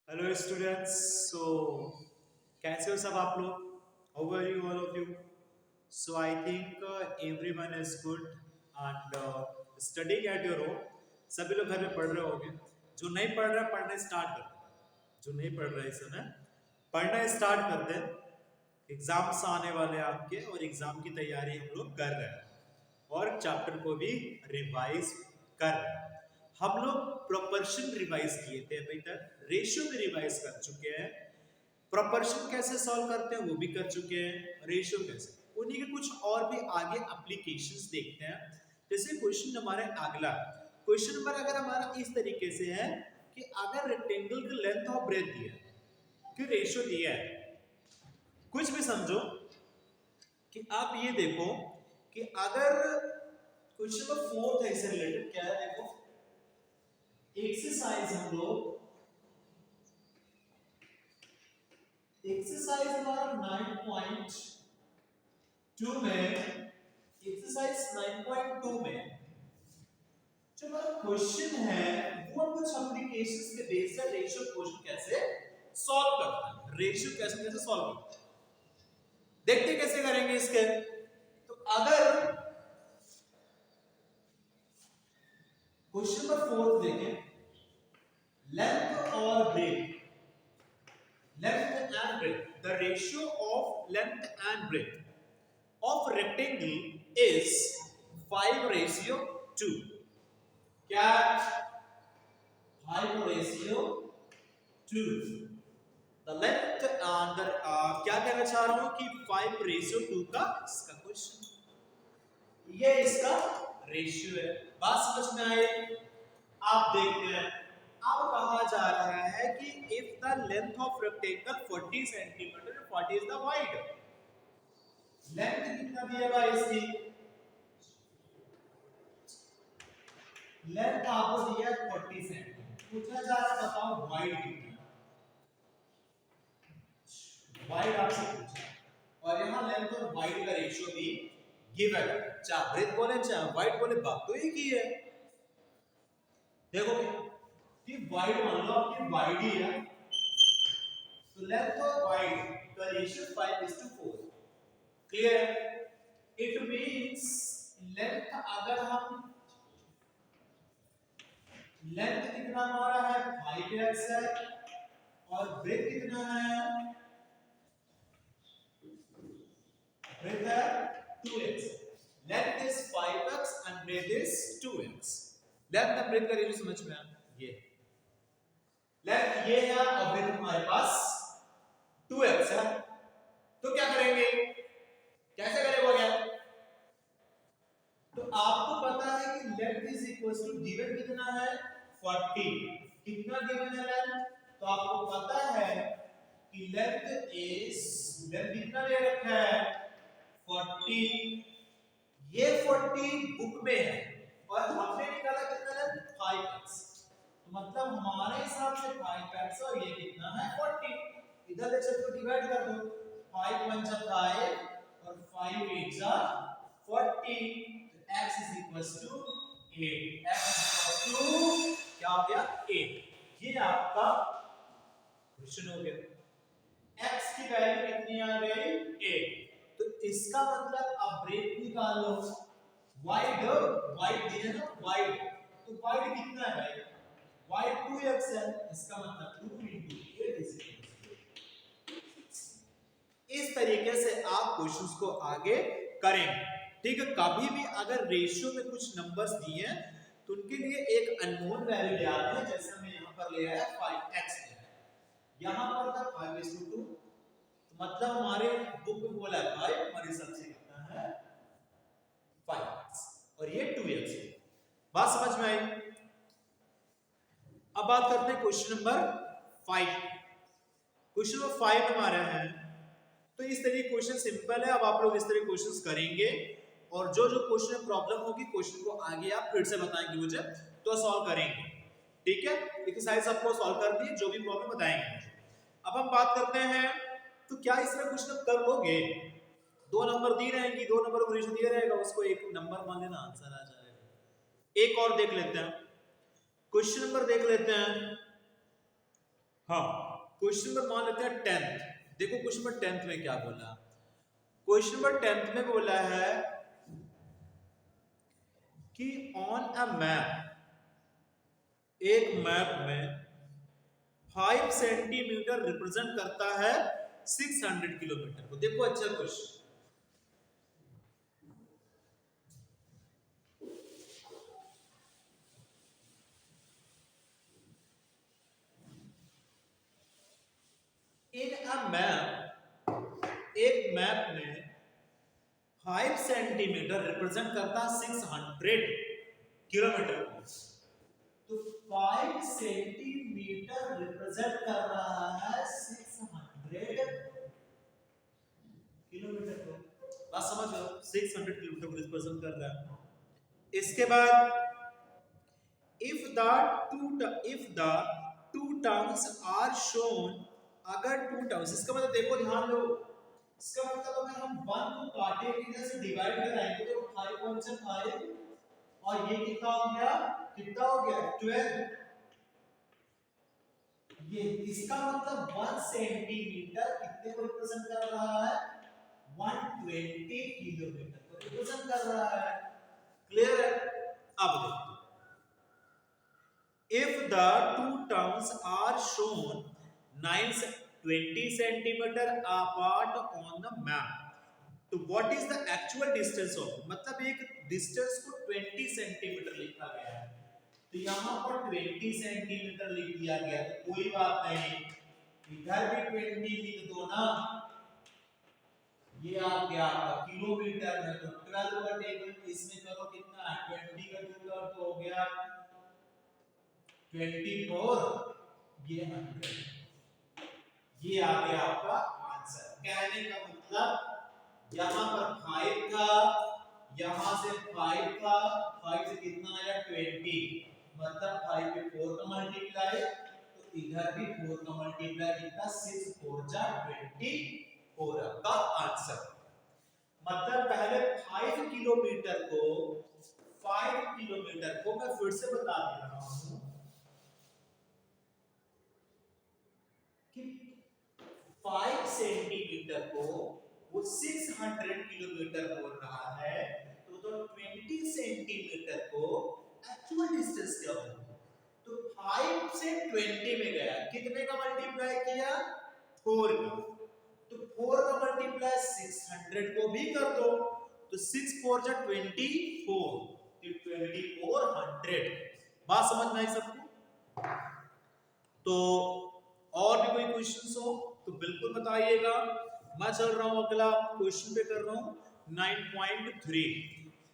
Hello students. सो कैसे हो सब आप लोग? How are you all of you? So I think everyone is good and studying at your home. सभी लोग घर में पढ़ रहे होंगे। जो नहीं पढ़ रहा पढ़ना स्टार्ट कर दे। जो नहीं पढ़ रहा इस समय पढ़ना स्टार्ट कर दे। एग्जाम्स आने वाले हैं आपके और एग्जाम की तैयारी हम लोग कर रहे हैं और चैप्टर को भी रिवाइज कर रहे हैं। हम लोग प्रोपोर्शन रिवाइज किए थे अभी तक, रेशियो भी रिवाइज कर चुके हैं। प्रोपोर्शन कैसे सॉल्व करते हैं वो भी कर चुके हैं, रेशियो कैसे, उन्हीं के कुछ और भी आगे एप्लीकेशंस देखते हैं। जैसे क्वेश्चन हमारे अगला क्वेश्चन नंबर अगर हमारा इस तरीके से है कि अगर रेक्टेंगल की लेंथ और ब्रेथ दिया है कि रेशियो दिया है, कुछ भी समझो कि आप ये देखो कि अगर क्वेश्चन नंबर 4 है इससे रिलेटेड क्या है, देखो एक्सरसाइज हम लोग एक्सरसाइज हमारा 9.2 में, एक्सरसाइज 9.2 में जो हमारा क्वेश्चन है वो हम कुछ एप्लीकेशंस के बेस पर रेशियो क्वेश्चन कैसे सॉल्व करते हैं, रेशियो कैसे कैसे सॉल्व करते हैं देखते कैसे करेंगे इसके। तो अगर क्वेश्चन नंबर 4 देखें, लेंथ और breath, length and breadth, the ratio of length and breadth of rectangle is 5:2. क्या 5:2? the length and the क्या कहना चाह रहा हूं कि 5:2 का इसका क्वेश्चन, ये इसका रेशियो है। बात समझ में आई? आप देखते हैं अब कहा जा रहा है कि if the length of rectangle 40 centimetre, 40 is the wide, length कितना दिया हुआ इसकी, लेंथ आपको दिया 40 सेंटीमीटर, पूछा जा रहा है बताओ वाइड कितना है, वाइड आपसे पूछा और यहां लेंथ और वाइड का रेशियो भी गिवन, चाहे ब्रेथ बोले चाहे वाइड बोले, बात तो एक ही है। देखो कि वाइड मान लो आपकी वाइड ही है, तो लेंथ और वाइड का ratio 5:4। Clear? It means length, अगर हम लेंथ कितना हमारा है 5x है और ब्रेथ कितना है, ब्रेथ है 2x, length is 5x and breadth is 2x। Length और ब्रेथ का रेशियो समझ में आया? ये लेंथ ये है और ब्रेथ हमारे पास 2x है, तो क्या करेंगे, कैसे करेंगे क्या? तो आपको पता है कि length is equal to given कितना है 40, कितना गिवन है लेंथ, तो आपको पता है कि लेंथ कितना दे रखा है 40, ये 40 बुक में है और हमने निकाला कितना है 5x, तो मतलब हमारे हिसाब से 5x और ये कितना है 40, इधर ले चल को डिवाइड कर दो, 5 1 जा 5 और 5 8 जा 40, तो x is equals to 8, x is equals to क्या हो गया 8। ये आपका क्वेश्चन हो गया, x की वैल्यू कितनी आ गई 8, तो इसका मतलब अब ब्रेथ निकाल लो, वाइड वाइड दिया ना वाइड, तो वाइड कितना है भाई, वाइड 2x है, इसका मतलब 2 into 8 is equal to 6। इस तरीके से आप क्वेश्चंस को आगे करेंगे। ठीक है, कभी भी अगर रेशियो में कुछ नंबर्स दिए हैं तो उनके लिए एक अननोन वैल्यू ले आते हैं, जैसे हमने यहां पर ले आया 5x, यहां पर था 5:2, तो मतलब हमारे बुक में बोला है 5, हमारे हिसाब से कितना है 5x और ये 2x है। बात समझ में आई? अब बात करते हैं क्वेश्चन नंबर 5। क्वेश्चन नंबर 5 हमारा है, तो इस तरह के क्वेश्चन सिंपल है। अब आप लोग इस तरह क्वेश्चंस करेंगे और जो जो क्वेश्चन में प्रॉब्लम होगी क्वेश्चन को आगे आप फिर से बताएंगे मुझे, तो सॉल्व करेंगे। ठीक है, एक्सरसाइज आपको सॉल्व कर दी, जो भी प्रॉब्लम बताएंगे। अब हम बात करते हैं तो क्या इस तरह क्वेश्चन कर लोगे, 2 नंबर दी रहेंगी, 2 नंबर को रेशियो दिया रहेगा, उसको एक नंबर मान लेना आंसर आ जाएगा। एक और देख लेते हैं, क्वेश्चन नंबर देख लेते हैं हाँ, क्वेश्चन नंबर मान लेते हैं 10th। देखो क्वेश्चन नंबर 10th में क्या बोला। क्वेश्चन नंबर 10th में बोला है कि ऑन अ मैप, एक मैप में 5 सेंटीमीटर रिप्रेजेंट करता है 600 किलोमीटर को। देखो अच्छा क्वेश्चन, इन अ मैप, एक मैप में 5 सेंटीमीटर रिप्रेजेंट करता है 600 किलोमीटर को। तो 5 सेंटीमीटर रिप्रेजेंट कर रहा है 600 किलोमीटर को। बात समझ लो, 600 किलोमीटर को रिप्रेजेंट कर रहा है। इसके बाद if the two towns are shown, अगर two towns, इसका मतलब देखो ध्यान दो, इसका मतलब अगर हम 1 को काटेंगे इधर से डिवाइड कराएंगे तो 5 1 से 5 और ये कितना हो गया, कितना हो गया 12। ये इसका मतलब 1 सेंटीमीटर कितने को रिप्रेजेंट कर रहा है, 120 किलोमीटर को रिप्रेजेंट कर रहा है। क्लियर है? अब देखो, if the two towns are shown 20 centimeter apart on the map, तो what is the actual distance of, मतलब एक डिस्टेंस को 20 सेंटीमीटर लिखा गया है, तो यहाँ पर 20 सेंटीमीटर लिख दिया गया, तो कोई बात नहीं, इधर भी 20 लिख दो ना, ये आ गया आपका किलोमीटर में, तो 12 का टेबल इसमें करो कितना है, 20 का 2 का तो हो गया 24, ये 100, ये आ गया आपका आंसर। कहने का मतलब यहां पर 5 था, यहां से 5 था, 5 से कितना आया 20, मतलब 5 पे 4 का मल्टीप्लाई, तो इधर भी 4 का मल्टीप्लाई कितना, 6 4 जा 24 का आंसर। मतलब पहले 5 किलोमीटर को, 5 किलोमीटर को मैं फिर से बता दे रहा हूं कि 5 सेंटीमीटर को वो 600 किलोमीटर बोल रहा है, तो 20 सेंटीमीटर को एक्चुअल डिस्टेंस क्या होगा, तो 5 से 20 में गया, कितने का मल्टीप्लाई किया, 4 का, तो 4 का मल्टीप्लाई 600 को भी कर दो, तो 6 4 जा 24, तो 2400। बात समझ में आई सबको? तो और भी कोई क्वेश्चंस हो तो बिल्कुल बताइएगा। मैं चल रहा हूं अगला क्वेश्चन पे कर रहा हूं 9.3।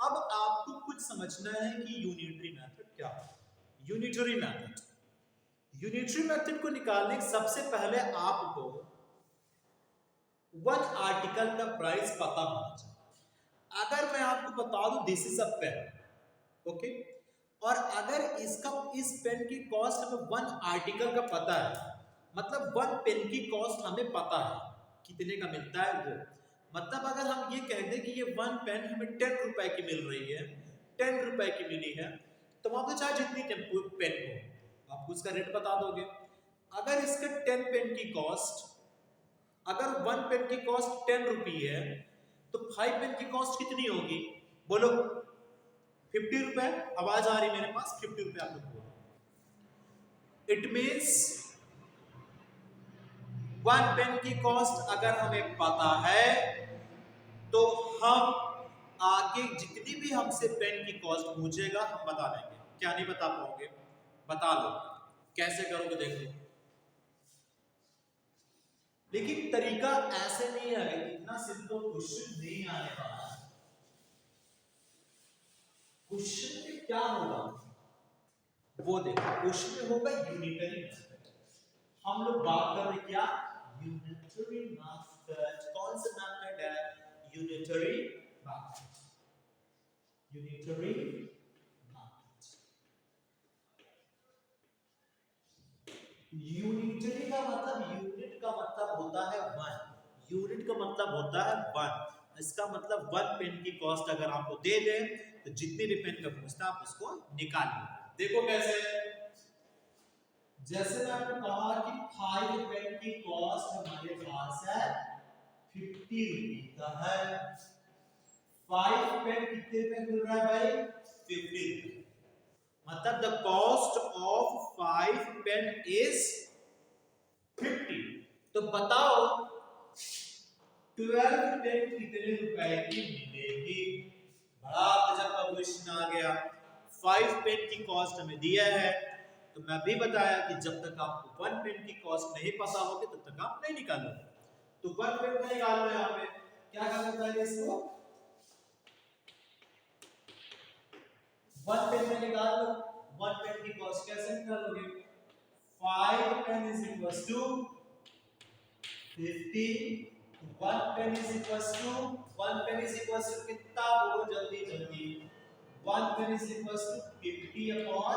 अब आपको कुछ समझना है कि यूनिटरी मेथड क्या है। यूनिटरी मेथड, यूनिटरी मेथड को निकालने सबसे पहले आपको वन आर्टिकल का प्राइस पता होना चाहिए। अगर मैं आपको बता दूं this is a pen, okay, और अगर इसका, इस पेन की कॉस्ट हमें 1 आर्टिकल का पता है, मतलब 1 पेन की कॉस्ट हमें पता है कितने का मिलता है वो, मतलब अगर हम ये कह दें कि ये 1 पेन हमें 10 रुपए की मिल रही है, 10 रुपए की मिली है, तो वहां पे चाहे जितनी पेन हो आप उसका रेट बता दोगे। अगर इसका 10 पेन की कॉस्ट, अगर 1 पेन की कॉस्ट 10 रुपी है, तो 5 पेन की कॉस्ट कितनी होगी, बोलो 50 रुपए। आवाज आ रही मेरे पास, 50 रुपए आप लोग बोलो। इट मीन्स 1 पेन की कॉस्ट अगर हमें पता है, तो हम आगे जितनी भी हमसे पेन की कॉस्ट पूछेगा हम बता देंगे। क्या नहीं बता पाओगे, बता लो, कैसे करोगे देख लो। लेकिन तरीका ऐसे नहीं है, इतना सिंपल क्वेश्चन नहीं आने वाला। क्वेश्चन में क्या होगा वो देखो, क्वेश्चन में होगा यूनिटरी मेथड। हम लोग बात कर रहे क्या, यूनिटरी मेथड। कौन सा मेथड है, unitary method, unitary method. Unitary का मतलब, यूनिट का मतलब होता है 1, यूनिट का मतलब होता है 1। इसका मतलब 1 पेन की कॉस्ट अगर आपको दे दे तो जितनी भी पेन का पूछता आप उसको निकाल लो। देखो कैसे, जैसे मैं आपको कहा कि 5 पेन की कॉस्ट हमारे पास है 50 रुपए का है। 5 पेन कितने पे मिल रहा है भाई? 50 रुपए। मतलब the cost of 5 pen is 50। तो बताओ 12 पेन कितने रुपए की मिलेगी? बड़ा गजब का क्वेश्चन आ गया। 5 पेन की कॉस्ट हमें दिया है, तो मैं भी बताया कि जब तक आपको 1 पेन की कॉस्ट नहीं पता होगी तब तक आप नहीं निकालोगे। तो 1 पेन का निकालना है। यहाँ पे क्या करना है इसको? 1 पेन में निकाल लो। 1 पेन की कॉस्ट कैसे निकालोगे? 5 pen is equal to 50। 1 pen is equal to 1 pen is equal to कितना? बोलो जल्दी जल्दी। 1 pen is equal to 50 upon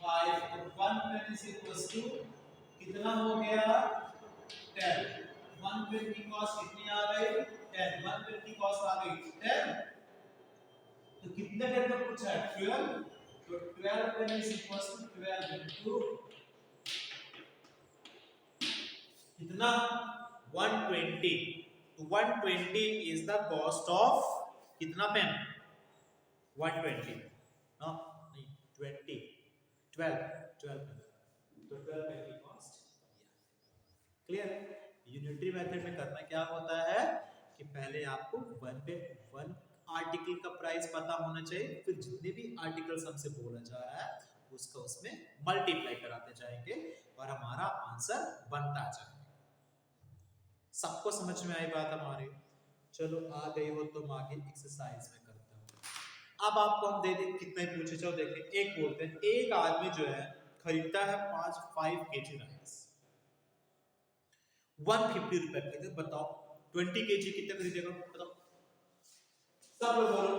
5। तो 1 पेन इज इक्वल टू कितना हो गया? 10। 1 पेन की कॉस्ट कितनी आ गई? 10। 1 पेन की कॉस्ट आ गई 10। तो कितने पेन का पूछा है? 12। तो 12 pen is equal to 12 into कितना? 120। तो 120 is the cost of कितना पेन? 120 नो नहीं 20 12 पेन। तो 12 पेन की कॉस्ट। क्लियर? यूनिटरी मेथड में करना क्या होता है कि पहले आपको 1 आर्टिकल का प्राइस पता होना चाहिए, फिर जितने भी आर्टिकल्स हमसे बोला जा रहा है उसका उसमें मल्टीप्लाई कराते जाएंगे और हमारा आंसर बनता जाएगा। सबको समझ में आई बात हमारी? चलो आ गई हो तो हम आगे एक्सरसाइज में करते हैं। अब आपको हम दे दें कितने पूछे, चलो देखें। एक बोलते हैं एक आदमी जो है खरीदता है 5 kg राइस 150 रुपए खरीदे। बताओ 20 kg कितने खरीदेगा? बताओ सब लोग बोलो।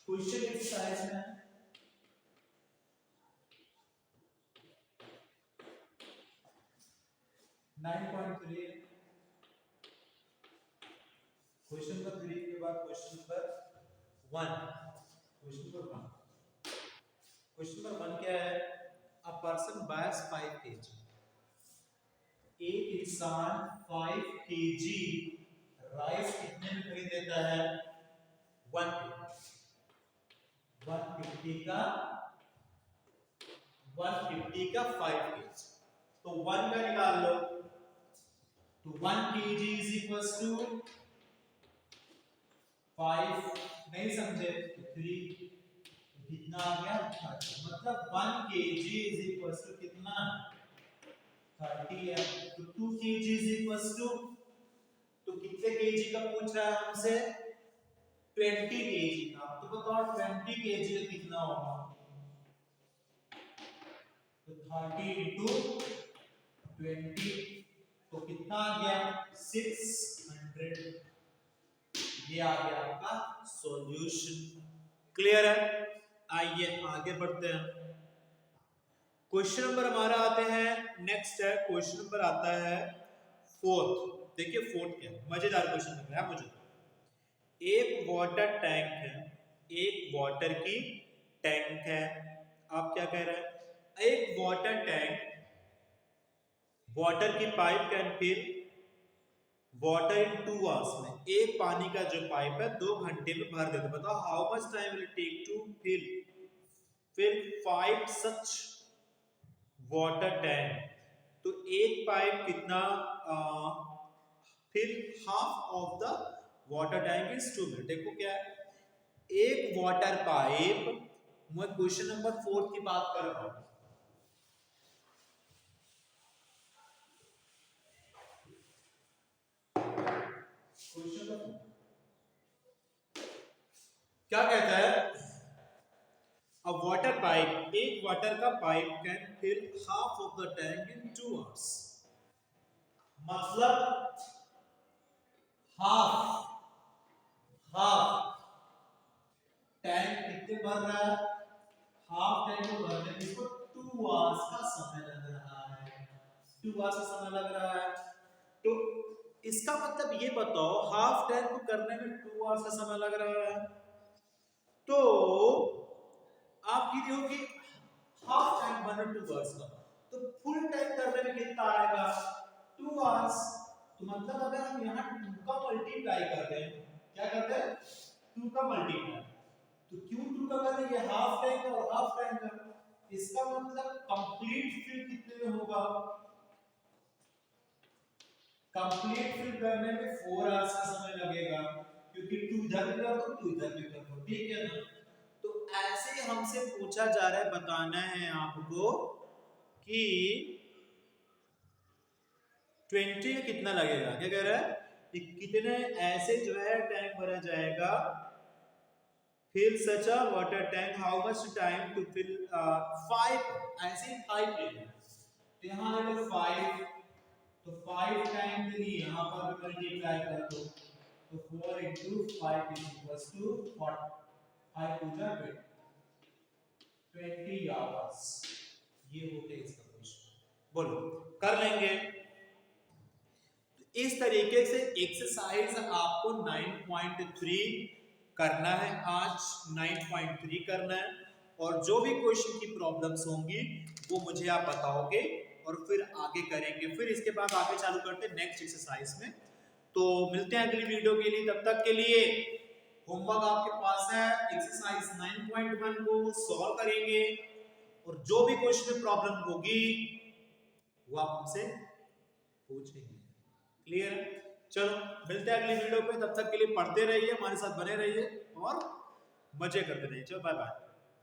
क्वेश्चन एक्सरसाइज में 9.3 क्वेश्चन नंबर 3 के बाद क्वेश्चन नंबर 1। क्वेश्चन नंबर 1 क्या है? A person bias 5 kg। एक इंसान 5 kg राइस कितने में खरीद लेता है? 150 का 5 kg। तो 1 का निकाल लो। तो 1 kg इज इक्वल टू 5। नहीं समझे तो 3। कितना आ गया? 30। मतलब 1 kg इज इक्वल टू कितना? 30 है। तो 2 kg इज इक्वल टू, तो कितने kg का पूछ रहा है हमसे? 20 kg का। तो बताओ 20 kg का कितना होगा? तो 30 into 20 तो कितना आ गया? 600। ये आ गया आपका सॉल्यूशन। क्लियर है? आइए आगे बढ़ते हैं। क्वेश्चन नंबर हमारा आते हैं नेक्स्ट है। क्वेश्चन नंबर आता है 4। देखिए 4 क्या है, मजेदार क्वेश्चन लग रहा है मुझे। एक वाटर टैंक है, एक वाटर की टैंक है। आप क्या कह रहे हैं? एक वाटर टैंक, वाटर की pipe can fill water in 2 hours में। एक पानी का जो पाइप है 2 घंटे में भर देते। बताओ how much time will take to fill 5 such water tank. तो एक पाइप कितना फिर half of the water tank is 2 minute. देखो क्या है, एक वाटर पाइप, मैं क्वेश्चन नंबर 4 की बात कर रहा हूं। क्या कहता है? A water pipe, एक वाटर का pipe can fill half of the tank in 2 hours. मतलब हाफ टैंक कितने भर रहा है? हाफ टैंक को भरने में इसको 2 आवर्स का समय लग रहा है। 2 आवर्स का समय लग रहा है। तो इसका मतलब ये बताओ हाफ टाइम को करने में 2 आवर्स का समय लग रहा है, तो आप ये देखो कि हाफ टाइम बने 2 आवर्स का, तो फुल टाइम करने में कितना आएगा 2 आवर्स। तो मतलब अगर हम यहाँ 2 का मल्टीप्लाई करते हैं, क्या करते हैं 2 का मल्टीप्लाई, तो क्यों 2 का कर रहे हैं हाफ टाइम का और हाफ टाइम का, इसका मतलब कंप्लीट फिल कितने में होगा, कंप्लीट फिल करने में 4 आवर्स का समय लगेगा, क्योंकि 2 इधर भी कर दो 2 इधर भी कर दो, ठीक है ना। तो ऐसे हमसे पूछा जा रहा है, बताना है आपको कि 20 में कितना लगेगा, क्या कह रहा है कि कितने ऐसे जो है टैंक भरा जाएगा, fill such a water tank, how much time to fill 5, ऐसे 5 लेना है, तो यहाँ अगर 5, तो 5 टाइम के लिए यहाँ पर मल्टीप्लाई कर दो, तो 4 into 5 is equals to 40, 5 to the 20 hours, ये हो गया इसका क्वेश्चन, बोलो कर लेंगे। तो इस तरीके से एक्सरसाइज आपको 9.3 करना है, आज 9.3 करना है, और जो भी क्वेश्चन की प्रॉब्लम्स होंगी वो मुझे आप बताओगे और फिर आगे करेंगे, फिर इसके बाद आगे चालू करते हैं नेक्स्ट एक्सरसाइज में। तो मिलते हैं अगली वीडियो के लिए, तब तक के लिए होमवर्क आपके पास है, एक्सरसाइज 9.1 को सॉल्व करेंगे और जो भी क्वेश्चन में प्रॉब्लम होगी वो आप हमसे पूछेंगे, क्लियर है। चलो मिलते हैं अगली वीडियो पे, तब तक के लिए पढ़ते रहिए, हमारे साथ बने रहिए और मजे करते रहिए। चलो बाय बाय।